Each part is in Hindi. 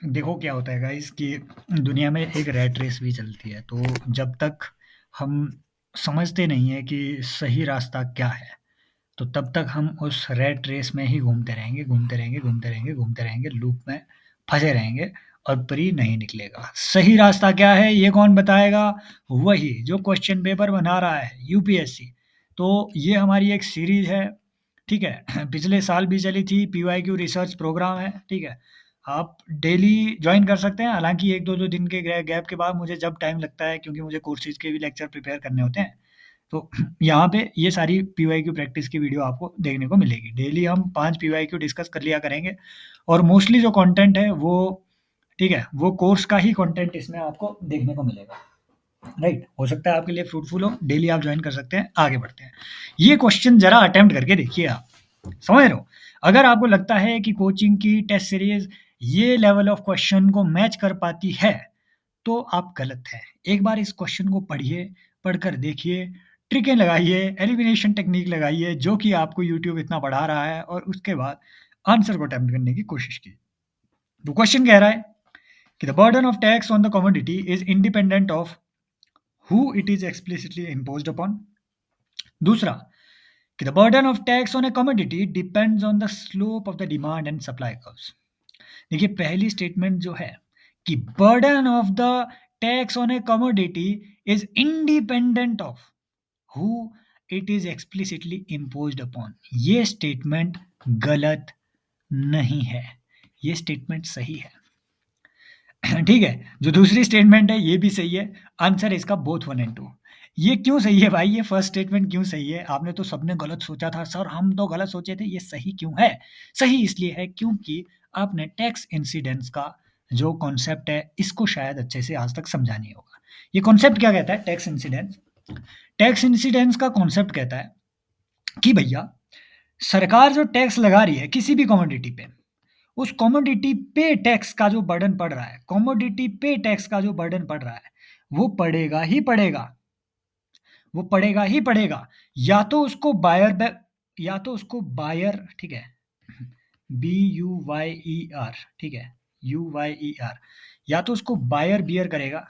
देखो क्या होता है गाइस कि दुनिया में एक रैट रेस भी चलती है। तो जब तक हम समझते नहीं है कि सही रास्ता क्या है, तो तब तक हम उस रैट रेस में ही घूमते रहेंगे, घूमते रहेंगे, घूमते रहेंगे, घूमते रहेंगे, लूप में फँसे रहेंगे और परी नहीं निकलेगा। सही रास्ता क्या है ये कौन बताएगा? वही जो क्वेश्चन पेपर बना रहा है, यूपीएससी। तो ये हमारी एक सीरीज़ है, ठीक है? पिछले साल भी चली थी, पीवाईक्यू रिसर्च प्रोग्राम है, ठीक है? आप डेली जॉइन कर सकते हैं, हालाँकि 1-2 दिन के गैप के बाद मुझे जब टाइम लगता है, क्योंकि मुझे कोर्सेज़ के भी लेक्चर प्रिपेयर करने होते हैं, तो यहाँ पे ये सारी पीवाईक्यू प्रैक्टिस की वीडियो आपको देखने को मिलेगी। डेली हम 5 पीवाईक्यू डिस्कस कर लिया करेंगे और मोस्टली जो कंटेंट है वो, ठीक है, वो कोर्स का ही कंटेंट इसमें आपको देखने को मिलेगा। राइट? हो सकता है आपके लिए फ्रूटफुल हो, डेली आप जॉइन कर सकते हैं। आगे बढ़ते हैं। ये क्वेश्चन ज़रा अटेम्प्ट करके देखिए आप, समझ रहे हो? अगर आपको लगता है कि कोचिंग की टेस्ट सीरीज़ ये लेवल ऑफ क्वेश्चन को मैच कर पाती है, तो आप गलत हैं। एक बार इस क्वेश्चन को पढ़िए, पढ़कर देखिए, ट्रिकें लगाइए, एलिमिनेशन टेक्नीक लगाइए, जो कि आपको यूट्यूब इतना पढ़ा रहा है, और उसके बाद आंसर को अटेम्प्ट करने की कोशिश कीजिए। तो क्वेश्चन कह रहा है कि the burden of tax on the commodity is independent of who it is explicitly imposed upon. दूसरा कि the burden of tax on a commodity depends on the slope of the demand and supply curves. देखिए पहली स्टेटमेंट जो है कि burden of the tax on a commodity is independent of who it is explicitly imposed upon. ये स्टेटमेंट गलत नहीं है, ये स्टेटमेंट सही है। ठीक है, जो दूसरी स्टेटमेंट है ये भी सही है। आंसर इसका बोथ 1 एंड 2। ये क्यों सही है भाई? ये फर्स्ट स्टेटमेंट क्यों सही है? आपने तो सबने गलत सोचा था सर, हम तो गलत सोचे थे। ये सही क्यों है? सही इसलिए है क्योंकि आपने टैक्स इंसिडेंस का जो कॉन्सेप्ट है इसको शायद अच्छे से आज तक समझा नहीं होगा। ये कॉन्सेप्ट क्या कहता है टैक्स इंसिडेंस? टैक्स इंसिडेंस का कॉन्सेप्ट कहता है कि भैया सरकार जो टैक्स लगा रही है किसी भी कमोडिटी पे, उस कमोडिटी पे टैक्स का जो बर्डन पड़ रहा है, कमोडिटी पे टैक्स का जो बर्डन पड़ रहा है, वो पड़ेगा ही पड़ेगा, वो पड़ेगा ही पड़ेगा। या तो उसको बायर या तो उसको बायर, ठीक है, B U Y E R, ठीक है, यू वाई ई आर, या तो उसको बायर बियर करेगा।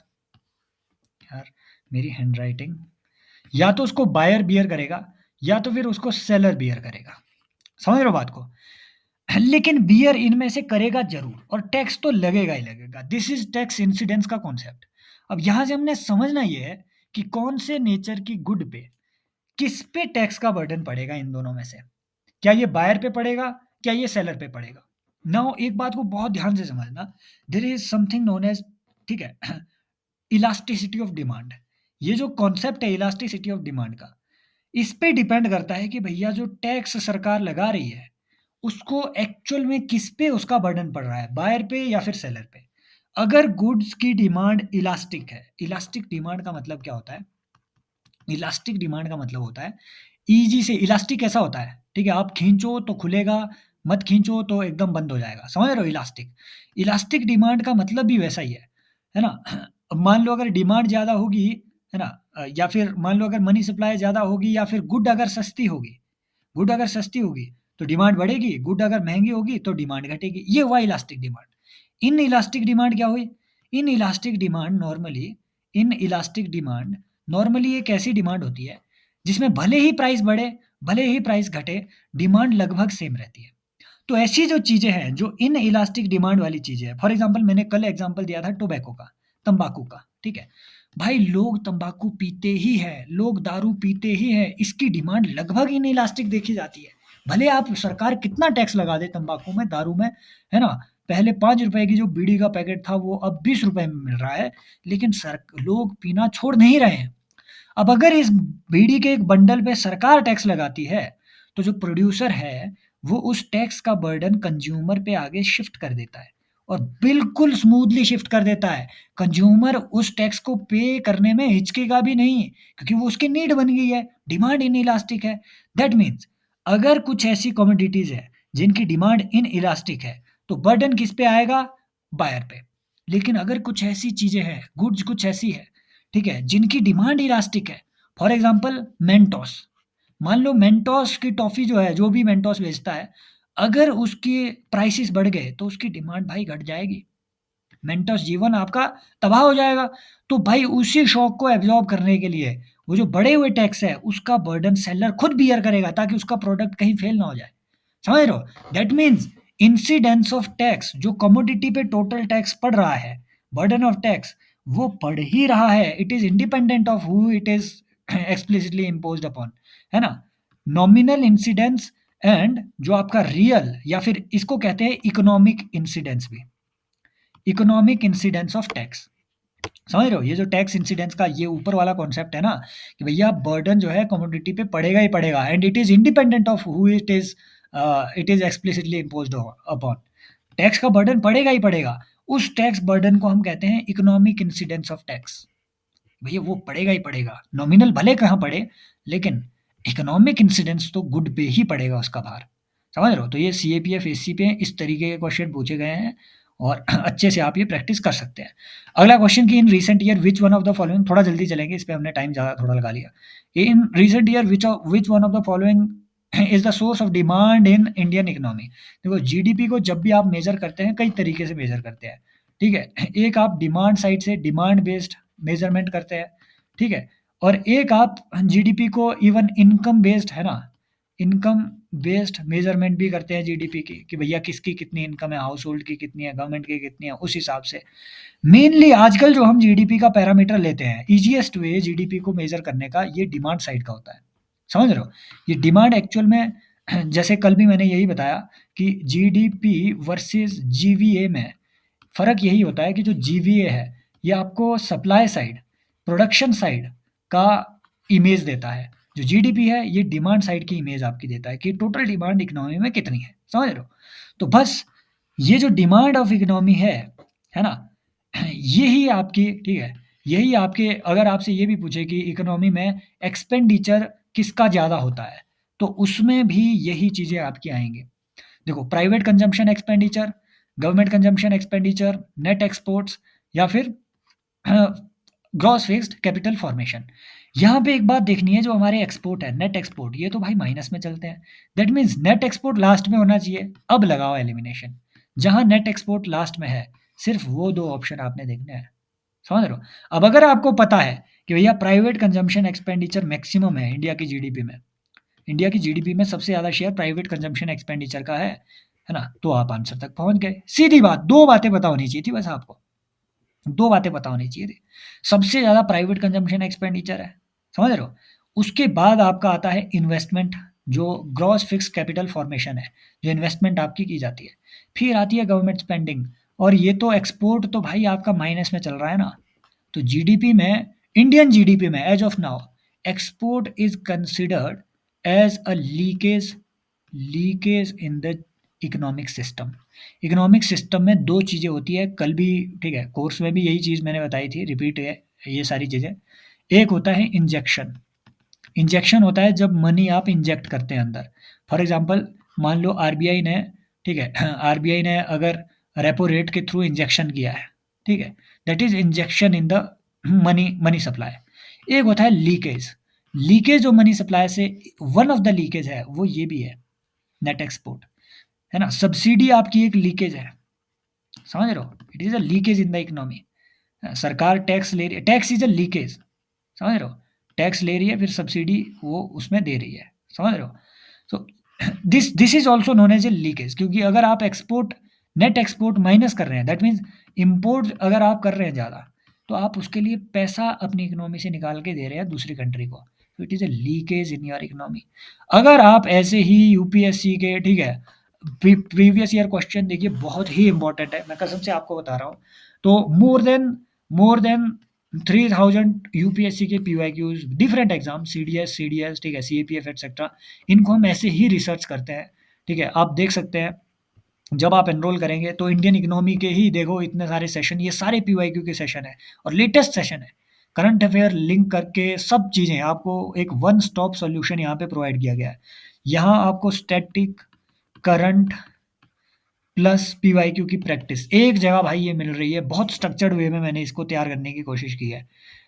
यार मेरी हैंड राइटिंग, या तो उसको बायर बियर करेगा या तो फिर उसको सेलर बियर करेगा। समझ रहे हो बात को? लेकिन बियर इनमें से करेगा जरूर, और टैक्स तो लगेगा ही लगेगा। दिस इज टैक्स इंसिडेंस का कॉन्सेप्ट। अब यहां से हमने समझना ये है कि कौन से नेचर की गुड पे किस पे टैक्स का बर्डन पड़ेगा इन दोनों में से। क्या ये बायर पे पड़ेगा, क्या ये सेलर पे पड़ेगा? नाउ एक बात को बहुत ध्यान से समझना, there is something known as, ठीक है, इलास्टिसिटी ऑफ डिमांड। ये जो कॉन्सेप्ट है इलास्टिसिटी ऑफ डिमांड का, इस पे डिपेंड करता है कि भैया जो टैक्स सरकार लगा रही है उसको एक्चुअल में किस पे उसका बर्डन पड़ रहा है, बायर पे या फिर सेलर पे। अगर गुड्स की डिमांड इलास्टिक है, इलास्टिक डिमांड का मतलब क्या होता है? इलास्टिक डिमांड का मतलब होता है ईजी से, इलास्टिक ऐसा होता है, ठीक है, आप खींचो तो खुलेगा, मत खींचो तो एकदम बंद हो जाएगा। समझ रहे हो? इलास्टिक, इलास्टिक डिमांड का मतलब भी वैसा ही है ना? अब मान लो अगर डिमांड ज़्यादा होगी, है ना, या फिर मान लो अगर मनी सप्लाई ज़्यादा होगी या फिर गुड अगर सस्ती होगी, गुड अगर सस्ती होगी तो डिमांड बढ़ेगी, गुड अगर महंगी होगी तो डिमांड घटेगी। ये हुआ elastic demand. In elastic demand क्या हुई? In elastic demand normally, in elastic demand normally एक ऐसी डिमांड होती है जिसमें भले ही प्राइस बढ़े, भले ही प्राइस घटे, डिमांड लगभग सेम रहती है। तो ऐसी जो चीज़ें हैं, जो इन इलास्टिक डिमांड वाली चीज़ें हैं, फॉर एग्ज़ाम्पल मैंने कल एग्ज़ाम्पल दिया था टोबैको का, तंबाकू का, ठीक है? भाई लोग तंबाकू पीते ही हैं, लोग दारू पीते ही हैं, इसकी डिमांड लगभग इन इलास्टिक देखी जाती है। भले आप सरकार कितना टैक्स लगा दे तंबाकू में, दारू में, है ना? पहले ₹5 की जो बीड़ी का पैकेट था वो अब ₹20 में मिल रहा है, लेकिन सर लोग पीना छोड़ नहीं रहे हैं। अब अगर इस बीड़ी के एक बंडल पे सरकार टैक्स लगाती है, तो जो प्रोड्यूसर है, वो उस टैक्स का बर्डन कंज्यूमर पे आगे शिफ्ट कर देता है, और बिल्कुल स्मूथली शिफ्ट कर देता है। कंज्यूमर उस टैक्स को पे करने में हिचकेगा भी नहीं, क्योंकि वो उसकी नीड बन गई है, डिमांड इनइलास्टिक है। दैट मीन्स अगर कुछ ऐसी कमोडिटीज़ हैं, जिनकी डिमांड इनइलास्टिक है, तो बर्डन किस पे आएगा? बायर पे। लेकिन अगर कुछ ऐसी चीज़ें हैं, गुड्स कुछ ऐसी है, ठीक है, जिनकी डिमांड इलास्टिक है, फॉर एग्जांपल मेंटोस। मान लो मेंटोस की टॉफ़ी जो है, जो भी मेंटोस बेचता है, अगर उसके प्राइसेस बढ़ गए तो उसकी डिमांड भाई घट जाएगी। मेंटोस जीवन आपका तबाह हो जाएगा। तो भाई उसी शॉक को एब्ज़ॉर्ब करने के लिए वो जो बढ़े हुए टैक्स है उसका बर्डन सेलर खुद बियर करेगा ताकि उसका प्रोडक्ट कहीं फेल ना हो जाए। समझ रहे हो? That means incidence of tax जो कमोडिटी पे टोटल टैक्स पड़ रहा है, बर्डन ऑफ टैक्स वो बढ़ ही रहा है। It is independent of who it is explicitly imposed upon, है ना? नॉमिनल इंसिडेंस एंड जो आपका रियल या फिर इसको कहते हैं इकोनॉमिक इंसिडेंस भी। इकोनॉमिक इंसिडेंस ऑफ टैक्स, समझ रहे हो? ये जो टैक्स इंसिडेंस का ये ऊपर वाला कॉन्सेप्ट है ना कि भैया बर्डन जो है कमोडिटी पे पड़ेगा ही पड़ेगा and it is independent of who it is explicitly imposed upon. Tax का बर्डन पड़ेगा ही पड़ेगा। उस टैक्स बर्डन को हम कहते हैं इकोनॉमिक इंसिडेंस ऑफ टैक्स। भैया वो पड़ेगा ही पड़ेगा, नॉमिनल भले कहाँ पड़े लेकिन इकोनॉमिक इंसिडेंस तो गुड पे ही पड़ेगा उसका भार। समझ रहे हो? तो ये सीएपीएफ एससी पे इस तरीके के क्वेश्चन पूछे गए हैं और अच्छे से आप ये प्रैक्टिस कर सकते हैं। अगला क्वेश्चन कि in recent year which one of the following, थोड़ा जल्दी चलेंगे इस पे हमने टाइम ज़्यादा थोड़ा लगा लिया। In recent year which one of the following is the source of demand in Indian economy. देखो जीडीपी को जब भी आप मेजर करते हैं कई तरीके से मेजर करते हैं, ठीक है? एक आप डिमांड साइड से डिमांड बेस्ड मेजरमेंट करते हैं, ठीक है? और एक आप जीडीपी को इवन इनकम बेस्ड, है ना, इनकम बेस्ड मेजरमेंट भी करते हैं जीडीपी की कि भैया किसकी कितनी इनकम है, हाउस होल्ड की कितनी है, गवर्नमेंट की कितनी है, उस हिसाब से। मेनली आजकल जो हम जीडीपी का पैरामीटर लेते हैं, ईजीएस्ट वे जीडीपी को मेजर करने का ये डिमांड साइड का होता है। समझ रहे हो? ये डिमांड एक्चुअल में जैसे कल भी मैंने यही बताया कि जीडीपी वर्सेस जीवीए में फ़र्क यही होता है कि जो जीवीए है ये आपको सप्लाई साइड, प्रोडक्शन साइड का इमेज देता है। जो जीडीपी है ये डिमांड साइड की इमेज आपकी देता है कि टोटल डिमांड इकोनॉमी में कितनी है। समझ रहे हो? तो बस ये जो डिमांड ऑफ इकोनॉमी है ना? यही आपकी, ठीक है? यही आपके, अगर आपसे ये भी पूछे कि इकोनॉमी में एक्सपेंडिचर किसका ज़्यादा होता है, तो उसमें भी यही चीज़ें आपकी आएँगी। देखो private consumption expenditure, government consumption expenditure, net exports या फिर ग्रॉस फिक्स्ड कैपिटल फॉर्मेशन। यहाँ पे एक बात देखनी है, जो हमारे एक्सपोर्ट है, नेट एक्सपोर्ट, ये तो भाई माइनस में चलते हैं। That means net export last में होना चाहिए। अब लगाओ एलिमिनेशन, जहाँ नेट एक्सपोर्ट लास्ट में है सिर्फ वो दो ऑप्शन आपने देखने हैं। समझ रहे हो? अब अगर आपको पता है कि भैया प्राइवेट कंजम्पशन एक्सपेंडिचर मैक्सिमम है इंडिया की जीडीपी में, इंडिया की जीडीपी में सबसे ज़्यादा शेयर प्राइवेट कंजम्पशन एक्सपेंडिचर का है ना? तो आप आंसर तक पहुँच गए। सीधी बात, 2 बातें पता होनी चाहिए थी बस आपको। 2 बातें पता होनी चाहिए थी। सबसे ज़्यादा प्राइवेट कंजम्पशन एक्सपेंडिचर है, समझ रहे हो? उसके बाद आपका आता है इन्वेस्टमेंट, जो ग्रॉस फिक्स्ड कैपिटल फॉर्मेशन है, जो इन्वेस्टमेंट आपकी की जाती है। फिर आती है गवर्नमेंट स्पेंडिंग, और ये तो एक्सपोर्ट तो भाई आपका माइनस में चल रहा है ना। तो जीडीपी में, इंडियन जीडीपी में as of now export is considered as a leakage in the economic system. Economic system में 2 चीज़ें होती है, कल भी, ठीक है, कोर्स में भी यही चीज़ मैंने बताई थी, रिपीट है ये सारी चीज़ें। एक होता है इंजेक्शन, इंजेक्शन होता है जब मनी आप इंजेक्ट करते हैं अंदर। फॉर एग्ज़ाम्पल मान लो आरबीआई ने, ठीक है, आरबीआई ने अगर रेपो रेट के थ्रू इंजेक्शन किया है, ठीक है, that is injection in the money supply. एक होता है लीकेज, लीकेज जो मनी सप्लाई से, वन ऑफ द लीकेज है वो ये भी है, नेट एक्सपोर्ट, है ना? सब्सिडी आपकी एक लीकेज है, समझ रहे हो? It is a leakage in the economy. सरकार टैक्स ले रही है, टैक्स इज़ अ लीकेज, समझ रहे हो? टैक्स ले रही है फिर सब्सिडी वो उसमें दे रही है, समझ रहे हो? So this this is also known as a leakage, क्योंकि अगर आप एक्सपोर्ट, नेट एक्सपोर्ट माइनस कर रहे हैं, दैट मीन्स इम्पोर्ट अगर आप कर रहे हैं ज़्यादा, तो आप उसके लिए पैसा अपनी इकोनॉमी से निकाल के दे रहे हैं दूसरी कंट्री को। तो it is a leakage in your economy. अगर आप ऐसे ही यूपीएससी के, ठीक है, प्रीवियस ईयर क्वेश्चन देखिए, बहुत ही इंपॉर्टेंट है, मैं कसम से आपको बता रहा हूँ। तो मोर देन 3000 यूपीएससी के पीवाईक्यूज, डिफरेंट एग्जाम, सीडीएस, ठीक है, सीएपीएफ एटसेट्रा, इनको हम ऐसे ही रिसर्च करते हैं, ठीक है? आप देख सकते हैं जब आप एनरोल करेंगे तो इंडियन इकोनॉमी के ही देखो इतने सारे सेशन, ये सारे पीवाईक्यू के सेशन है और लेटेस्ट सेशन है। करंट अफेयर लिंक करके सब चीज़ें आपको एक वन स्टॉप सॉल्यूशन यहाँ पे प्रोवाइड किया गया है। यहाँ आपको स्टैटिक, करंट प्लस पीवाईक्यू की प्रैक्टिस एक जगह भाई ये मिल रही है। बहुत स्ट्रक्चर्ड वे में मैंने इसको तैयार करने की कोशिश की है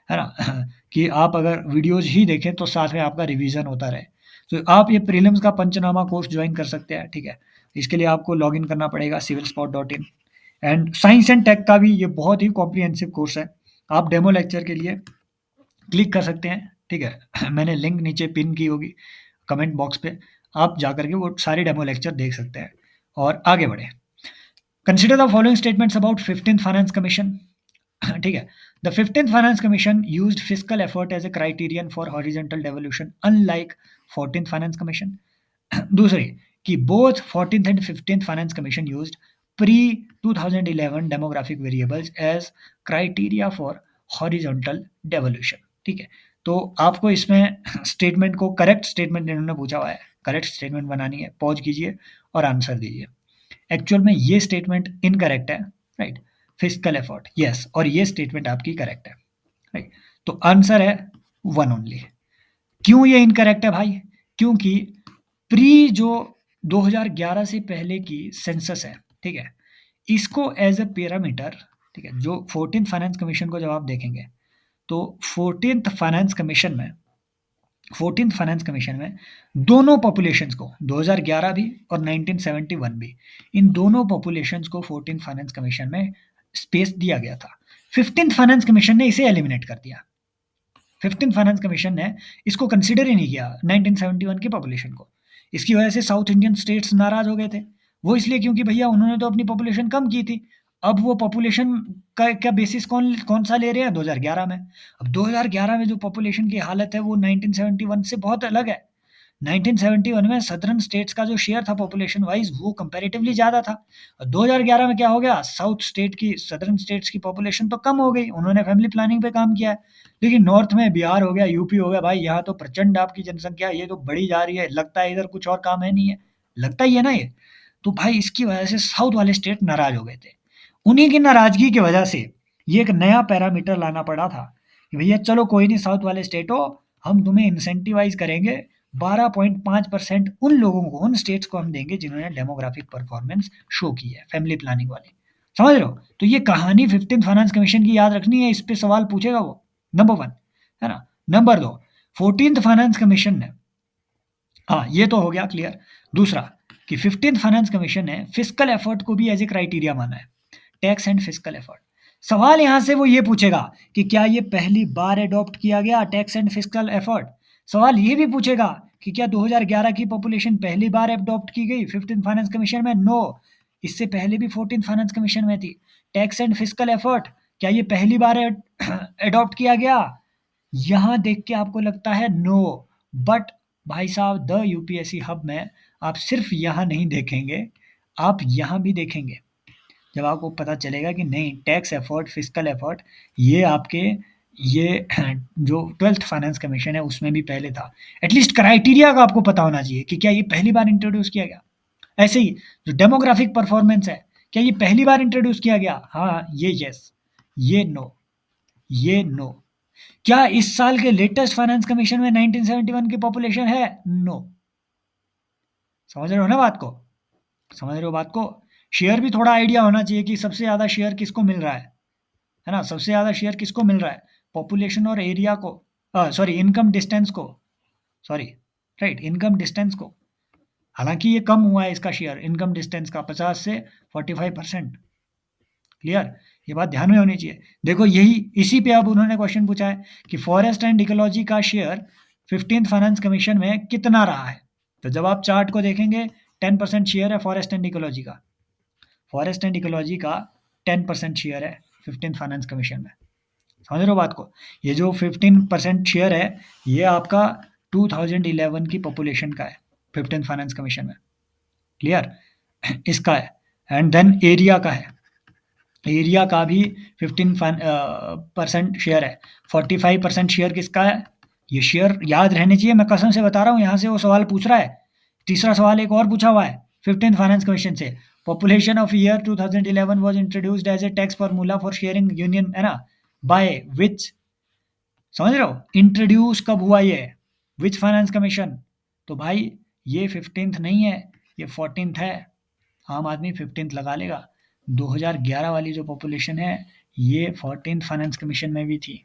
ना? कि आप अगर वीडियोज़ ही देखें तो साथ में आपका रिवीजन होता रहे। तो आप ये प्रीलिम्स का पंचनामा कोर्स जॉइन कर सकते हैं, ठीक है? इसके लिए आपको लॉगिन करना पड़ेगा civilspot.in। And science and take का भी ये बहुत ही कॉम्प्रिहेंसिव कोर्स है। आप डेमो लेक्चर के लिए क्लिक कर सकते हैं, ठीक है। मैंने लिंक नीचे पिन की होगी कमेंट बॉक्स पे, आप जाकर के वो सारे डेमो लेक्चर देख सकते हैं। और आगे बढ़े, consider the following statements about 15th Finance Commission. ठीक है। The 15th Finance Commission used fiscal effort as a criterion for horizontal devolution unlike 14th Finance Commission. दूसरी, कि both 14th and 15th Finance Commission used pre-2011 demographic variables as criteria for horizontal devolution। ठीक है। तो आपको इसमें स्टेटमेंट को, करेक्ट स्टेटमेंट इन्होंने पूछा हुआ है, करेक्ट स्टेटमेंट बनानी है, पॉज कीजिए और आंसर दीजिए। एक्चुअल में ये स्टेटमेंट इनकरेक्ट है, राइट। फिस्कल एफर्ट, यस, और ये स्टेटमेंट आपकी करेक्ट है, राइट। तो आंसर है वन ओनली। क्यों ये इनकरेक्ट है भाई? क्योंकि प्री जो 2011 से पहले की सेंसस है, ठीक है, इसको एज अ पैरामीटर, ठीक है, जो 14th फाइनेंस कमीशन को जब आप देखेंगे तो 14th फाइनेंस कमीशन में 14th फाइनेंस कमीशन में दोनों पॉपुलेशंस को, 2011 भी और 1971 भी, इन दोनों पॉपुलेशंस को 14th फाइनेंस कमीशन में स्पेस दिया गया था। 15th फाइनेंस कमीशन ने इसे एलिमिनेट कर दिया। 15th फाइनेंस कमीशन ने इसको कंसिडर ही नहीं किया 1971 की पॉपुलेशन को। इसकी वजह से साउथ इंडियन स्टेट्स नाराज हो गए थे। वो इसलिए क्योंकि भैया उन्होंने तो अपनी पॉपुलेशन कम की थी। अब वो पॉपुलेशन का क्या बेसिस कौन कौन सा ले रहे हैं 2011 में। अब 2011 में जो पॉपुलेशन की हालत है वो 1971 से बहुत अलग है। 1971 में सदर्न स्टेट्स का जो शेयर था पॉपुलेशन वाइज वो कंपैरेटिवली ज़्यादा था। और 2011 में क्या हो गया, साउथ स्टेट की, सदर्न स्टेट्स की पॉपुलेशन तो कम हो गई, उन्होंने फैमिली प्लानिंग पे काम किया है। लेकिन नॉर्थ में बिहार हो गया, यूपी हो गया, भाई यहाँ तो प्रचंड आपकी जनसंख्या ये तो बढ़ी जा रही है, लगता है इधर कुछ और काम है नहीं है, लगता ही है ना ये। तो भाई इसकी वजह से साउथ वाले स्टेट नाराज हो गए थे। उन्हीं की नाराजगी की वजह से ये एक नया पैरामीटर लाना पड़ा था कि भैया चलो कोई नहीं, साउथ वाले स्टेट हो, हम तुम्हें इंसेंटिवाइज करेंगे, 12.5% उन लोगों को, उन स्टेट्स को हम देंगे जिन्होंने डेमोग्राफिक परफॉर्मेंस शो की है, फैमिली प्लानिंग वाली। समझ रहे हो? तो ये कहानी 15th फाइनेंस कमीशन की याद रखनी है, इस पे सवाल पूछेगा वो, नंबर वन, है ना। नंबर दो, 14th फाइनेंस कमीशन ने, हाँ ये तो हो गया क्लियर। दूसरा, कि 15th फाइनेंस कमीशन ने फिस्कल एफर्ट को भी एज ए क्राइटेरिया माना है, टैक्स एंड फिस्कल एफर्ट। सवाल यहां से वो ये पूछेगा कि क्या ये पहली बार अडॉप्ट किया गया टैक्स एंड फिस्कल एफर्ट। सवाल ये भी पूछेगा कि क्या 2011 की पॉपुलेशन पहली बार अडॉप्ट की गई 15th फाइनेंस कमीशन में। नो, इससे पहले भी 14th फाइनेंस कमीशन में थी। टैक्स एंड फिस्कल एफर्ट, क्या ये पहली बार अडॉप्ट किया गया? यहाँ देख के आपको लगता है नो, बट भाई साहब द यूपीएससी हब में आप सिर्फ यहाँ नहीं देखेंगे, आप यहाँ भी देखेंगे। जब आपको पता चलेगा कि नहीं, टैक्स एफर्ट, फिस्कल एफर्ट, ये आपके ये जो 12th फाइनेंस कमीशन है उसमें भी पहले था। एटलीस्ट क्राइटेरिया का आपको पता होना चाहिए कि क्या ये पहली बार इंट्रोड्यूस किया गया। ऐसे ही जो डेमोग्राफिक परफॉर्मेंस है, क्या ये पहली बार इंट्रोड्यूस किया गया? हाँ, ये यस, ये नो, ये नो। क्या इस साल के लेटेस्ट फाइनेंस कमीशन में 1971 की पॉपुलेशन है? नो। समझ रहे हो ना बात को? समझ रहे हो बात को? शेयर भी थोड़ा आइडिया होना चाहिए कि सबसे ज़्यादा शेयर किसको मिल रहा है ना? सबसे ज़्यादा शेयर किसको मिल रहा है? पॉपुलेशन और एरिया को, सॉरी इनकम डिस्टेंस को, सॉरी, राइट, इनकम डिस्टेंस को। हालांकि ये कम हुआ है इसका शेयर, इनकम डिस्टेंस का 50 से 45%। क्लियर? ये बात ध्यान में होनी चाहिए। देखो यही, इसी पे अब उन्होंने क्वेश्चन पूछा है कि फॉरेस्ट एंड इकोलॉजी का शेयर 15th फाइनेंस कमीशन में कितना रहा है। तो जब आप चार्ट को देखेंगे 10% शेयर है फॉरेस्ट एंड इकोलॉजी का। फॉरेस्ट एंड इकोलॉजी का 10% शेयर है 15th फाइनेंस कमीशन में। समझ रहे हो बात को? ये जो 15% शेयर है ये आपका 2011 की पॉपुलेशन का है 15th फाइनेंस कमीशन में। क्लियर? इसका है। एंड देन एरिया का है, एरिया का भी 15% शेयर है। 45% शेयर किसका है? ये शेयर याद रहने चाहिए, मैं कसम से बता रहा हूँ, यहाँ से वो सवाल पूछ रहा है। तीसरा सवाल एक और पूछा हुआ है 15th फाइनेंस कमीशन से, population of year 2011 was introduced as a tax formula for sharing union, है ना, बाय विच। समझ रहे हो? इंट्रोड्यूस कब हुआ ये? विच फाइनेंस कमीशन? तो भाई ये 15th नहीं है, ये 14th है। आम आदमी 15th लगा लेगा। 2011 वाली जो पॉपुलेशन है ये 14th फाइनेंस कमीशन में भी थी,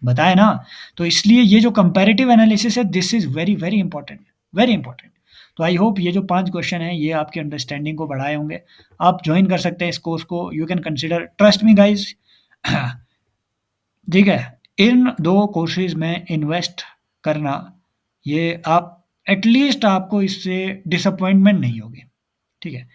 बताए ना। तो इसलिए ये जो कंपैरेटिव एनालिसिस है, this is very very important, very important. तो आई होप ये जो 5 क्वेश्चन हैं ये आपकी अंडरस्टैंडिंग को बढ़ाए होंगे। आप जॉइन कर सकते हैं इस कोर्स को, you can consider, trust me guys. ठीक है, इन 2 कोर्सेज़ में इन्वेस्ट करना, ये आप एटलीस्ट आपको इससे डिसअपॉइंटमेंट नहीं होगी, ठीक है?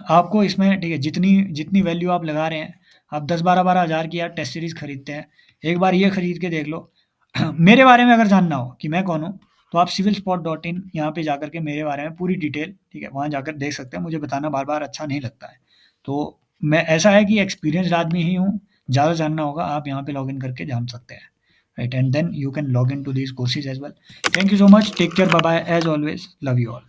आपको इसमें, ठीक है, जितनी जितनी वैल्यू आप लगा रहे हैं, आप 10-12 हज़ार की यार टेस्ट सीरीज़ खरीदते हैं, एक बार ये खरीद के देख लो। मेरे बारे में अगर जानना हो कि मैं कौन हूँ, तो आप civilspot.in यहाँ पे जाकर के मेरे बारे में पूरी डिटेल, ठीक है, वहाँ जाकर देख सकते हैं। मुझे बताना बार-बार अच्छा नहीं लगता है। तो मैं, ऐसा है कि एक्सपीरियंस्ड आदमी ही हूँ, ज़्यादा जानना होगा आप यहाँ पे लॉगिन करके जान सकते हैं, right? And then you can log in to these courses as well. Thank you so much, take care, bye bye, as always, love you all.